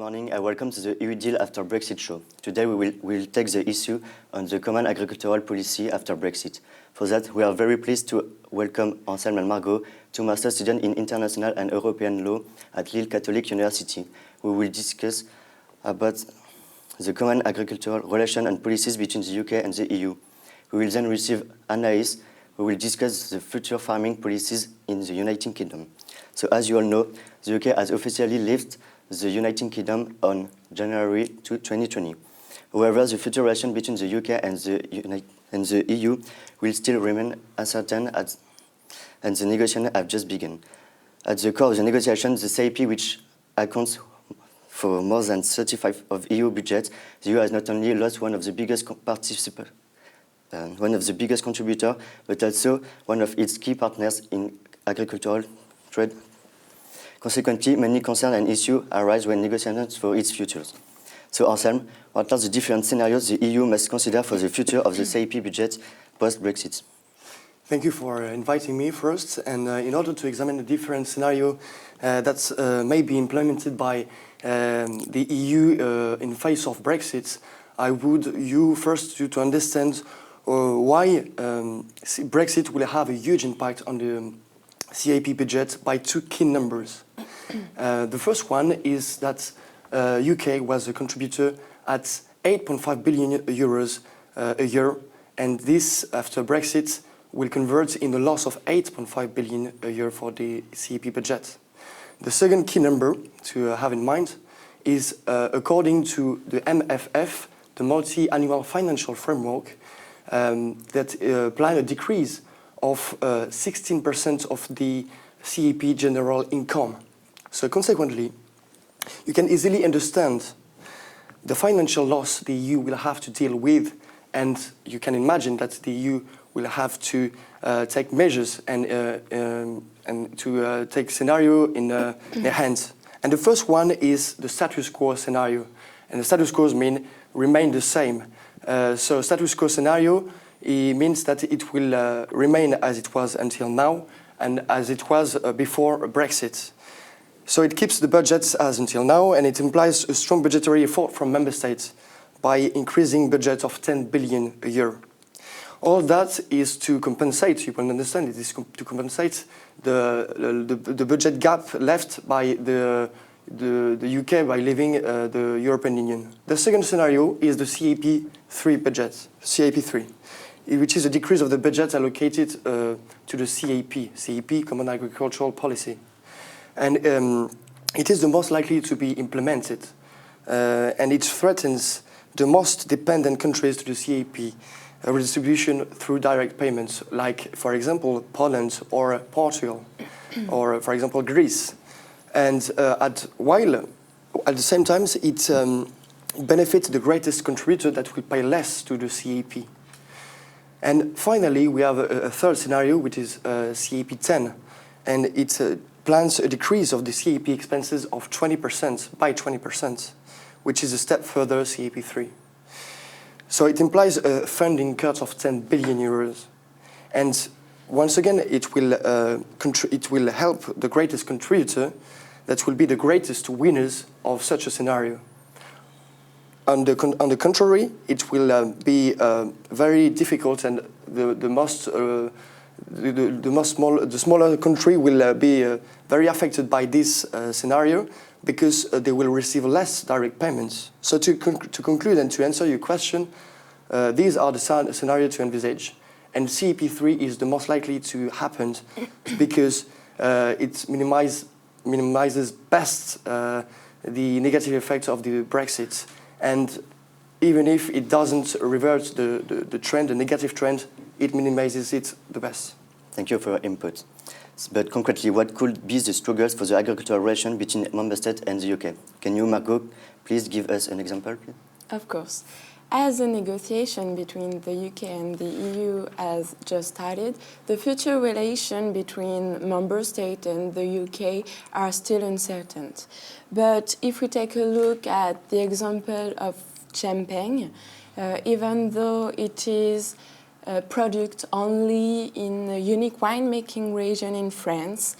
morning and welcome to the EU deal after Brexit show. Today we will take the issue on the common agricultural policy after Brexit. For that, we are very pleased to welcome Anselme and Margaux, two master students in international and European law at Lille Catholique University. We will discuss about the common agricultural relations and policies between the UK and the EU. We will then receive Anaïs, who will discuss the future farming policies in the United Kingdom. So as you all know, the UK has officially left the United Kingdom on January 2020. However, the future relation between the UK and the EU will still remain uncertain and the negotiations have just begun. At the core of the negotiations, the CAP, which accounts for more than 35% of EU budget, the EU has not only lost one of the biggest contributors, but also one of its key partners in agricultural trade. Consequently, many concerns and issues arise when negotiating for its futures. So, Anselme, what are the different scenarios the EU must consider for the future of the CAP budget post-Brexit? Thank you for inviting me first. And in order to examine the different scenarios that may be implemented by the EU in face of Brexit, I would you first to understand why Brexit will have a huge impact on the CAP budget by two key numbers. The first one is that UK was a contributor at 8.5 billion euros a year, and this, after Brexit, will convert in a loss of 8.5 billion a year for the CAP budget. The second key number to have in mind is, according to the MFF, the multi-annual financial framework, that plan a decrease of 16% of the CAP general income. So consequently, you can easily understand the financial loss the EU will have to deal with, and you can imagine that the EU will have to take measures and to take scenario in their hands. And the first one is the status quo scenario, and the status quo remain the same. So status quo scenario, it means that it will remain as it was until now and as it was before Brexit. So it keeps the budgets as until now, and it implies a strong budgetary effort from member states by increasing budget of 10 billion a year. All that is to compensate, you can understand, it is to compensate the budget gap left by the UK by leaving the European Union. The second scenario is the CAP3 budget, CAP3, which is a decrease of the budget allocated to the CAP, Common Agricultural Policy. And it is the most likely to be implemented, and it threatens the most dependent countries to the CAP redistribution through direct payments, like, for example, Poland or Portugal, or, for example, Greece. And while at the same time, it benefits the greatest contributor that will pay less to the CAP. And finally, we have a third scenario, which is CAP10, and it plans a decrease of the CAP expenses of 20%, by 20%, which is a step further CAP3. So it implies a funding cut of 10 billion euros. And once again, it will help the greatest contributor that will be the greatest winners of such a scenario. On the contrary, it will be very difficult, and the smaller country will be very affected by this scenario, because they will receive less direct payments. So to conclude and to answer your question, these are the scenarios to envisage. And CAP3 is the most likely to happen because it minimizes best the negative effects of the Brexit. And even if it doesn't revert the trend, the negative trend, it minimizes it the best. Thank you for your input. But concretely, what could be the struggles for the agricultural relation between member states and the UK? Can you, Margaux, please give us an example, please? Of course. As the negotiation between the UK and the EU has just started, the future relation between member states and the UK are still uncertain. But if we take a look at the example of champagne, even though it is a product only in a unique winemaking region in France,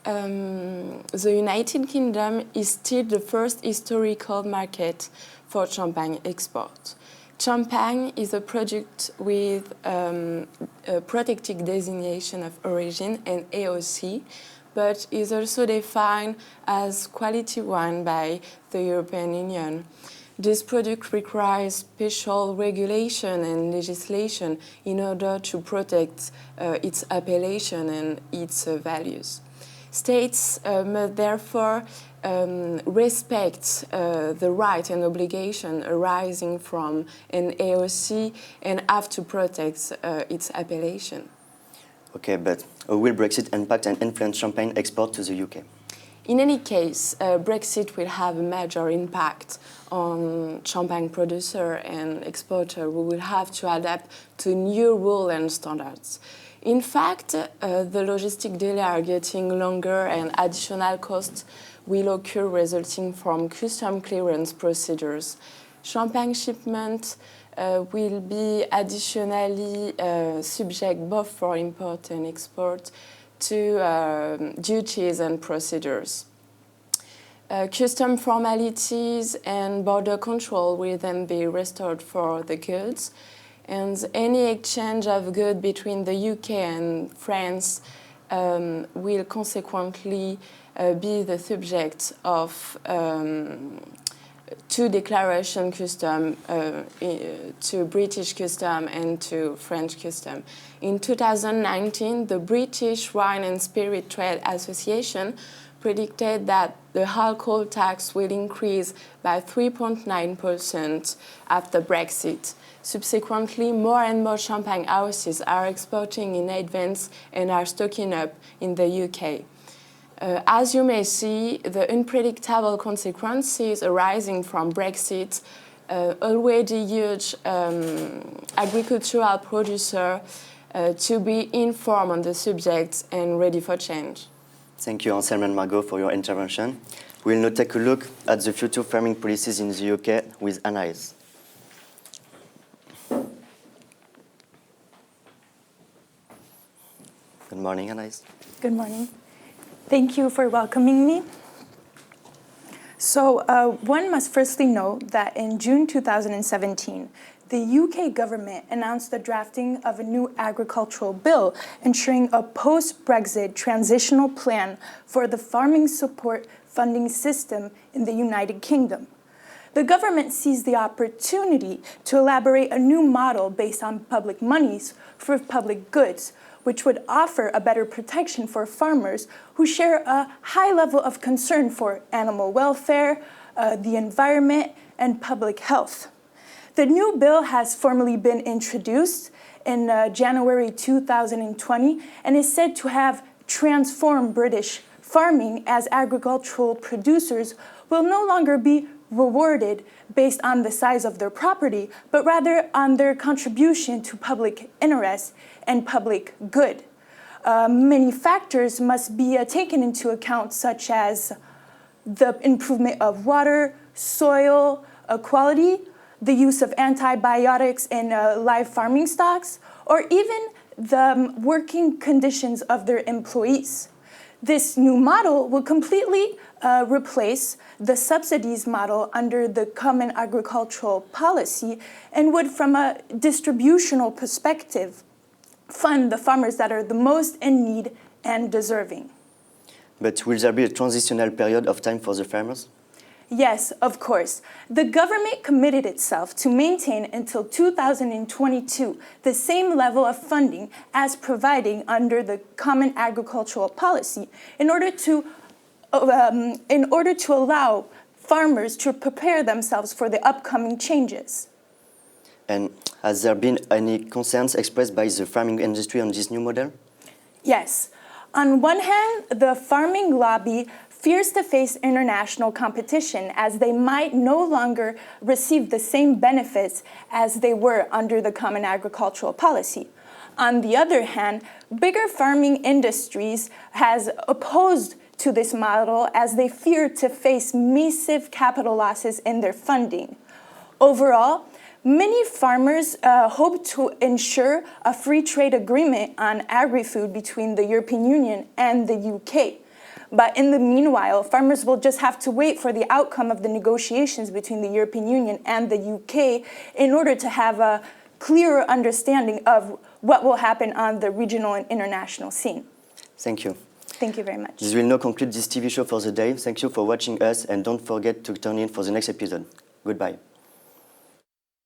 The United Kingdom is still the first historical market for champagne export. Champagne is a product with a protected designation of origin and AOC, but is also defined as quality wine by the European Union. This product requires special regulation and legislation in order to protect its appellation and its values. States must therefore respect the right and obligation arising from an AOC and have to protect its appellation. Okay, but how will Brexit impact and influence champagne export to the UK? In any case, Brexit will have a major impact on champagne producer and exporter who will have to adapt to new rules and standards. In fact, the logistic delays are getting longer and additional costs will occur resulting from custom clearance procedures. Champagne shipment will be additionally subject both for import and export to duties and procedures. Custom formalities and border control will then be restored for the goods, and any exchange of goods between the UK and France will consequently be the subject of two declaration custom to British custom and to French custom. In 2019, the British Wine and Spirit Trade Association predicted that the alcohol tax will increase by 3.9% after Brexit. Subsequently, more and more champagne houses are exporting in advance and are stocking up in the UK. As you may see, the unpredictable consequences arising from Brexit already urge agricultural producers to be informed on the subject and ready for change. Thank you, Anselme and Margaux, for your intervention. We'll now take a look at the future farming policies in the UK with Anaïs. Good morning, Anaïs. Good morning. Thank you for welcoming me. So one must firstly note that in June 2017, the UK government announced the drafting of a new agricultural bill ensuring a post-Brexit transitional plan for the farming support funding system in the United Kingdom. The government seized the opportunity to elaborate a new model based on public monies for public goods, which would offer a better protection for farmers who share a high level of concern for animal welfare, the environment, and public health. The new bill has formally been introduced in January 2020 and is said to have transformed British farming, as agricultural producers will no longer be rewarded based on the size of their property, but rather on their contribution to public interest and public good. Many factors must be taken into account, such as the improvement of water, soil quality, the use of antibiotics in live farming stocks, or even the working conditions of their employees. This new model will completely replace the subsidies model under the Common Agricultural Policy and would, from a distributional perspective, fund the farmers that are the most in need and deserving. But will there be a transitional period of time for the farmers? Yes, of course. The government committed itself to maintain until 2022 the same level of funding as providing under the Common Agricultural Policy in order to allow farmers to prepare themselves for the upcoming changes. And has there been any concerns expressed by the farming industry on this new model? Yes. On one hand, the farming lobby fears to face international competition as they might no longer receive the same benefits as they were under the Common Agricultural Policy. On the other hand, bigger farming industries has opposed to this model as they fear to face massive capital losses in their funding. Overall, many farmers hope to ensure a free trade agreement on agri-food between the European Union and the UK. But in the meanwhile, farmers will just have to wait for the outcome of the negotiations between the European Union and the UK in order to have a clearer understanding of what will happen on the regional and international scene. Thank you. Thank you very much. This will now conclude this TV show for the day. Thank you for watching us, and don't forget to turn in for the next episode. Goodbye.